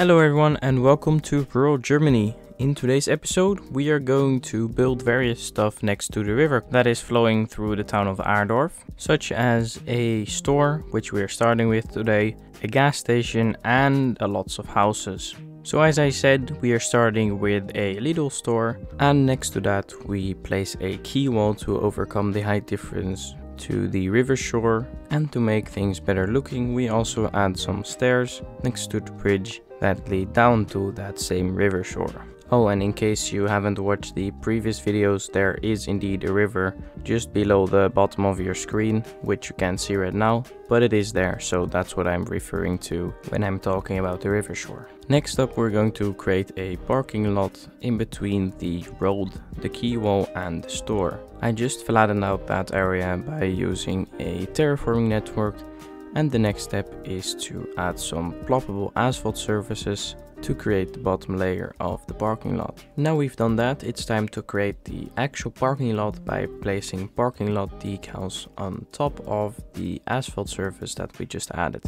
Hello everyone and welcome to rural Germany. In today's episode we are going to build various stuff next to the river that is flowing through the town of Aardorf, such as a store, which we are starting with today, a gas station and lots of houses. So as I said, we are starting with a Lidl store, and next to that we place a quay wall to overcome the height difference to the river shore, and to make things better looking we also add some stairs next to the bridge that lead down to that same river shore. Oh, and in case you haven't watched the previous videos, there is indeed a river just below the bottom of your screen, which you can't see right now, but it is there, so that's what I'm referring to when I'm talking about the river shore. Next up we're going to create a parking lot in between the road, the quay wall and the store. I just flattened out that area by using a terraforming network, and the next step is to add some ploppable asphalt surfaces to create the bottom layer of the parking lot. Now we've done that, it's time to create the actual parking lot by placing parking lot decals on top of the asphalt surface that we just added.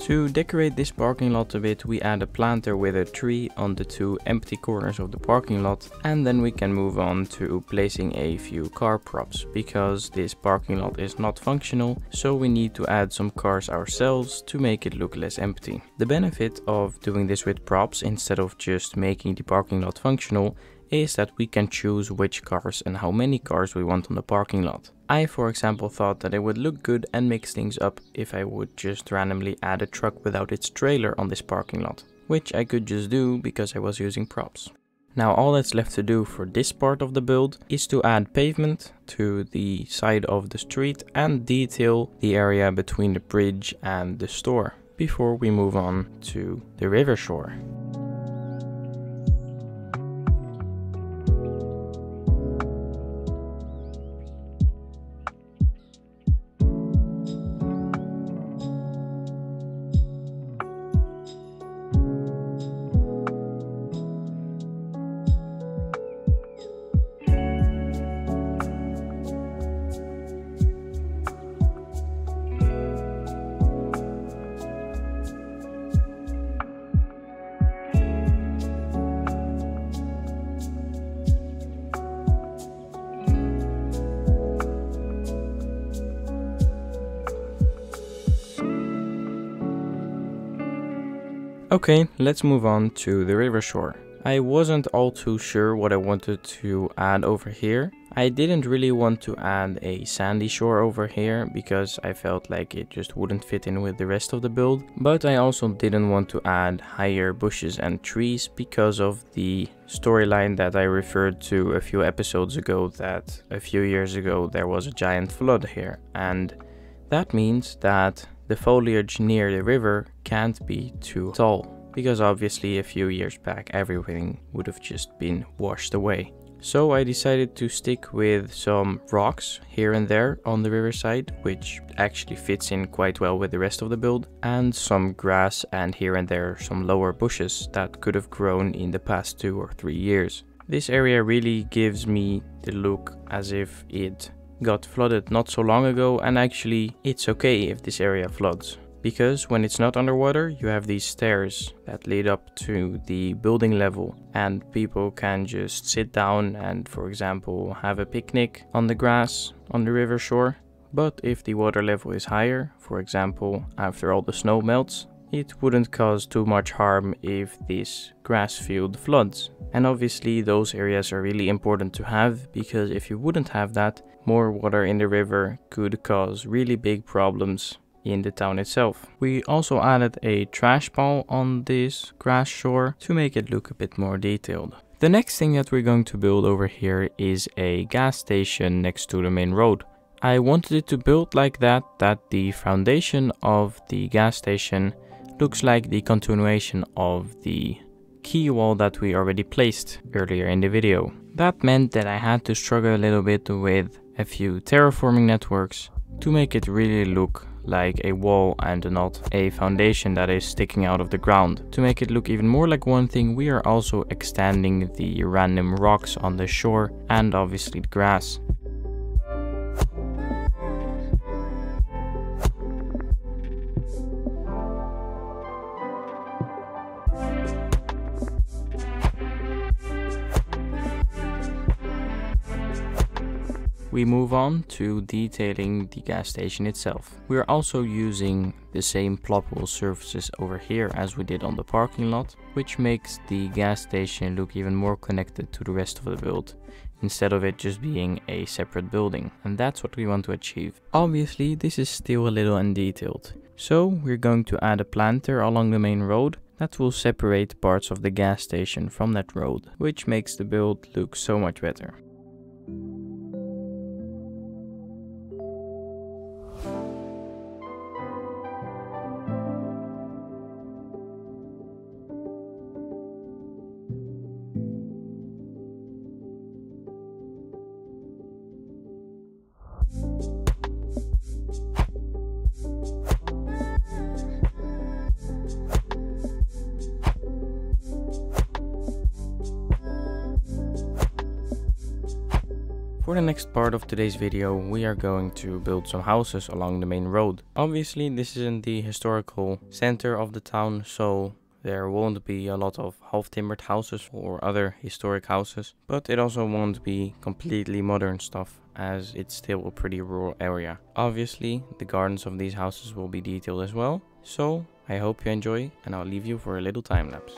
To decorate this parking lot a bit, we add a planter with a tree on the two empty corners of the parking lot, and then we can move on to placing a few car props, because this parking lot is not functional, so we need to add some cars ourselves to make it look less empty. The benefit of doing this with props instead of just making the parking lot functional is that we can choose which cars and how many cars we want on the parking lot. I, for example, thought that it would look good and mix things up if I would just randomly add a truck without its trailer on this parking lot, which I could just do because I was using props. Now all that's left to do for this part of the build is to add pavement to the side of the street and detail the area between the bridge and the store before we move on to the river shore. Okay, let's move on to the river shore. I wasn't all too sure what I wanted to add over here. I didn't really want to add a sandy shore over here because I felt like it just wouldn't fit in with the rest of the build. But I also didn't want to add higher bushes and trees because of the storyline that I referred to a few episodes ago, that a few years ago there was a giant flood here. And that means that the foliage near the river can't be too tall, because obviously a few years back everything would have just been washed away. So I decided to stick with some rocks here and there on the riverside, which actually fits in quite well with the rest of the build, and some grass and here and there some lower bushes that could have grown in the past 2 or 3 years. This area really gives me the look as if it got flooded not so long ago, and actually it's okay if this area floods, because when it's not underwater you have these stairs that lead up to the building level, and people can just sit down and, for example, have a picnic on the grass on the river shore. But if the water level is higher, for example after all the snow melts, it wouldn't cause too much harm if this grass field floods. And obviously those areas are really important to have, because if you wouldn't have that, more water in the river could cause really big problems in the town itself. We also added a trash pile on this grass shore to make it look a bit more detailed. The next thing that we're going to build over here is a gas station next to the main road. I wanted it to build like that the foundation of the gas station looks like the continuation of the quay wall that we already placed earlier in the video. That meant that I had to struggle a little bit with a few terraforming networks to make it really look like a wall and not a foundation that is sticking out of the ground. To make it look even more like one thing, we are also extending the random rocks on the shore and obviously the grass. We move on to detailing the gas station itself. We are also using the same ploppable surfaces over here as we did on the parking lot, which makes the gas station look even more connected to the rest of the build, instead of it just being a separate building. And that's what we want to achieve. Obviously, this is still a little undetailed. So we're going to add a planter along the main road that will separate parts of the gas station from that road, which makes the build look so much better. For the next part of today's video, we are going to build some houses along the main road. Obviously, this isn't the historical center of the town, so there won't be a lot of half-timbered houses or other historic houses, but it also won't be completely modern stuff, as it's still a pretty rural area. Obviously, the gardens of these houses will be detailed as well, so I hope you enjoy, and I'll leave you for a little time lapse.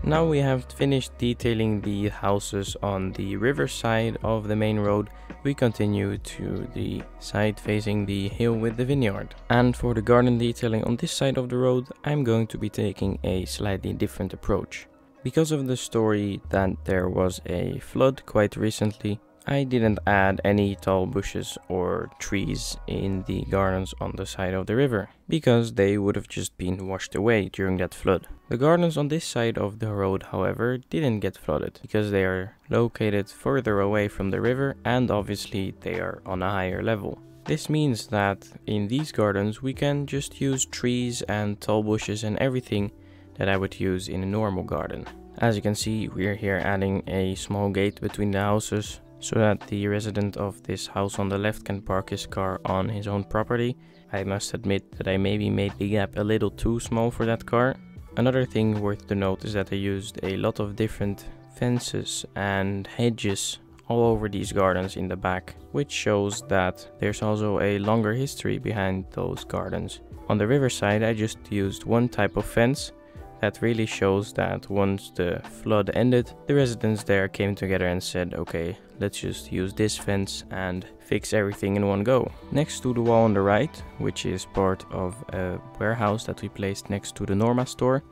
Now we have finished detailing the houses on the river side of the main road. We continue to the side facing the hill with the vineyard. And for the garden detailing on this side of the road, I'm going to be taking a slightly different approach. Because of the story that there was a flood quite recently, I didn't add any tall bushes or trees in the gardens on the side of the river, because they would have just been washed away during that flood. The gardens on this side of the road, however, didn't get flooded, because they are located further away from the river and obviously they are on a higher level. This means that in these gardens we can just use trees and tall bushes and everything that I would use in a normal garden. As you can see, we're here adding a small gate between the houses, so that the resident of this house on the left can park his car on his own property. I must admit that I maybe made the gap a little too small for that car. Another thing worth to note is that I used a lot of different fences and hedges all over these gardens in the back, which shows that there's also a longer history behind those gardens. On the riverside, I just used one type of fence. That really shows that once the flood ended, the residents there came together and said, okay, let's just use this fence and fix everything in one go. Next to the wall on the right, which is part of a warehouse that we placed next to the Norma store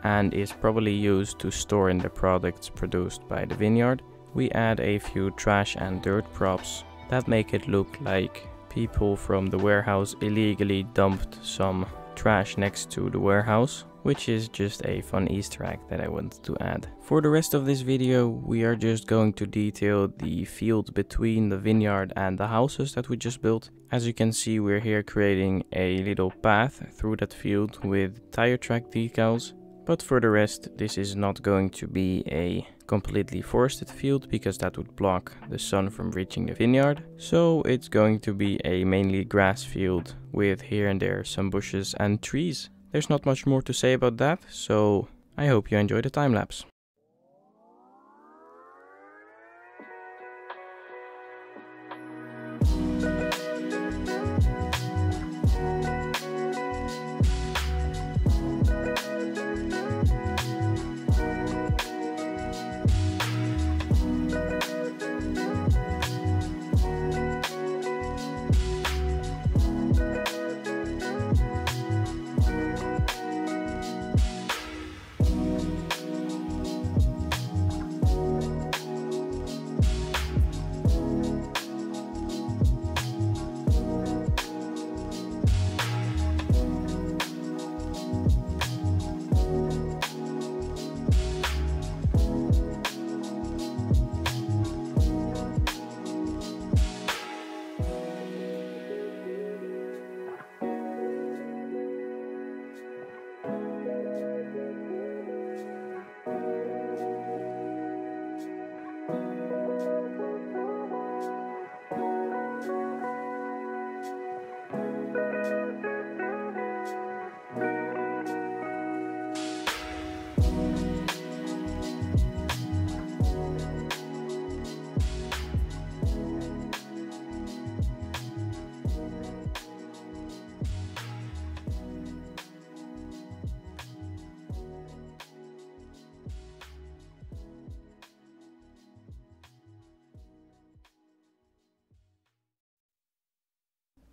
and is probably used to store in the products produced by the vineyard, we add a few trash and dirt props that make it look like people from the warehouse illegally dumped some trash next to the warehouse, which is just a fun Easter egg that I wanted to add. For the rest of this video, we are just going to detail the field between the vineyard and the houses that we just built. As you can see, we're here creating a little path through that field with tire track decals. But for the rest, this is not going to be a completely forested field because that would block the sun from reaching the vineyard. So it's going to be a mainly grass field with here and there some bushes and trees. There's not much more to say about that, so I hope you enjoy the time lapse.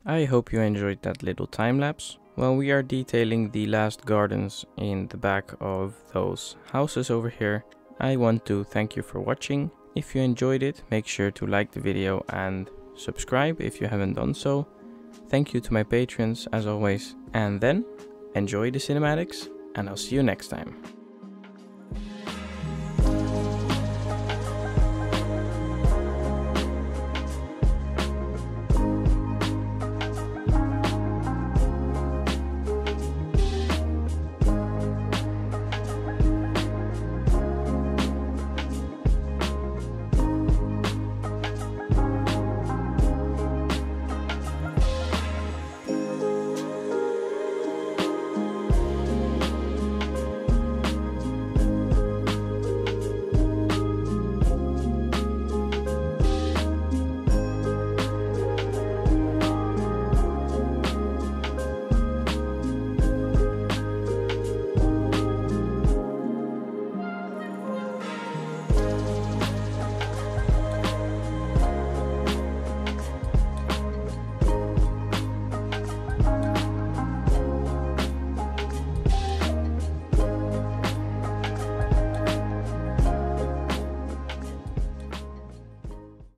I hope you enjoyed that little time lapse. While we are detailing the last gardens in the back of those houses over here, I want to thank you for watching. If you enjoyed it, make sure to like the video and subscribe if you haven't done so. Thank you to my patrons as always, and then enjoy the cinematics, and I'll see you next time.